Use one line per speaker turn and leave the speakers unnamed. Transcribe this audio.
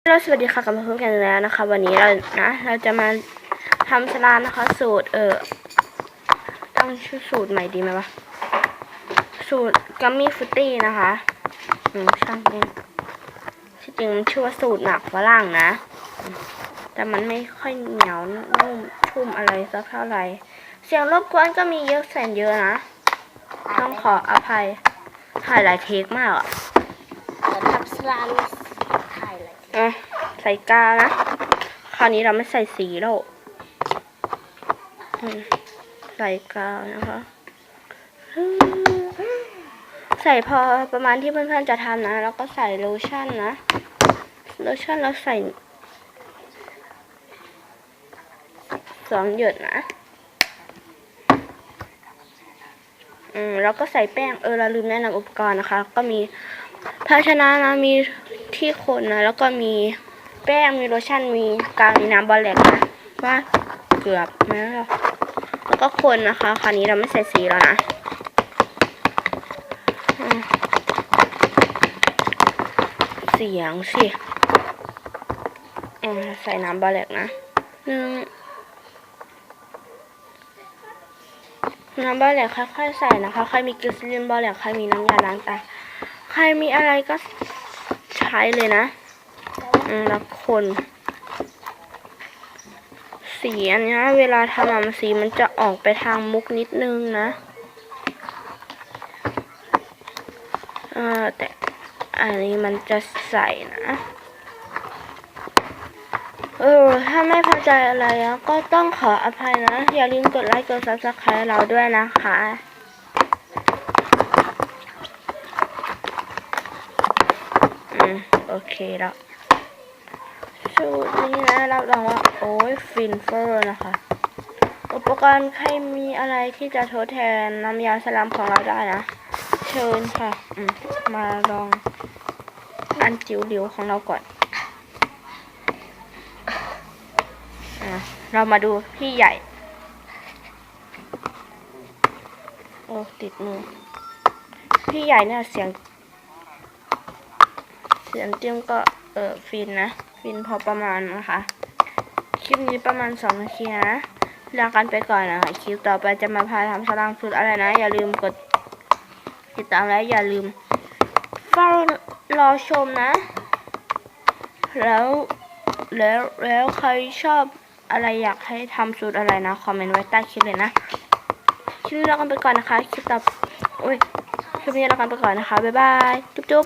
สวัสดีค่ะกลับมาพบกันแล้วนะคะวันนี้เราจะมาทำสลัดนะคะสูตรตั้งชื่อสูตรใหม่ดีไหมวะสูตรกัมมี่ฟรุตตี้นะคะช่างเนี่ยที่จริงมันชื่อว่าสูตรหมักฝรั่งนะแต่มันไม่ค่อยเหนียวนุ่มชุ่มอะไรสักเท่าไหร่เสียงรบกวนก็มีเยอะแสนเยอะนะต้องขออภัยถ่ายหลายเทคมากอ่ะ
ทำสลัดถ่ายเลย
ใส่กานะคราวนี้เราไม่ใส่สีแล้วใส่กาวนะคะใส่พอประมาณที่เพื่อนๆจะทำนะแล้วก็ใส่โลชั่นนะโลชั่นเราใส่2 หยดนะแล้วก็ใส่แป้งเราลืมแนะนำอุปกรณ์นะคะก็มีภาชนะนะมีที่คนนะแล้วก็มีแป้งมีโลชั่นมีกาวมีน้ำบอลแลกนะว่าเกือบไหมล่ะแล้วก็คนนะคะคราวนี้เราไม่ใส่สีแล้วนะเสียงสิใส่น้ำบอลแลกนะน้ำบอลแลกค่อยๆใส่นะคะใครมีกลิซลินบอลแลกใครมีน้ำยาล้างตาใครมีอะไรก็ใช้เลยนะแล้วคนสีอันนี้เวลาทำสีมันจะออกไปทางมุกนิดนึงนะแต่อันนี้มันจะใส่นะถ้าไม่พอใจอะไรก็ต้องขออภัยนะอย่าลืมกดไลค์กด Subscribe เราด้วยนะคะโอเคแล้วสูตรนี้นะรับรองว่าโอ้ยฟินเฟอร์นะคะอุปกรณ์ใครมีอะไรที่จะทดแทนน้ำยาสลัมของเราได้นะเชิญค่ะมาลองอันจิ๋วหลิวของเราก่อนเรามาดูพี่ใหญ่ติดมือพี่ใหญ่เนี่ยเสียงจิ้มก็ฟินนะฟินพอประมาณนะคะคลิปนี้ประมาณ2 นาทีนะลากันไปก่อนนะคะคลิปต่อไปจะมาพาทำสลัดสูตรอะไรนะอย่าลืมกดติดตามและอย่าลืมเฝ้ารอชมนะแล้วใครชอบอะไรอยากให้ทำสูตรอะไรนะคอมเมนต์ไว้ใต้คลิปเลยนะคลิปนี้ลากันไปก่อนนะคะคลิปนี้ลากันไปก่อนนะคะบ๊ายบายจุ๊บ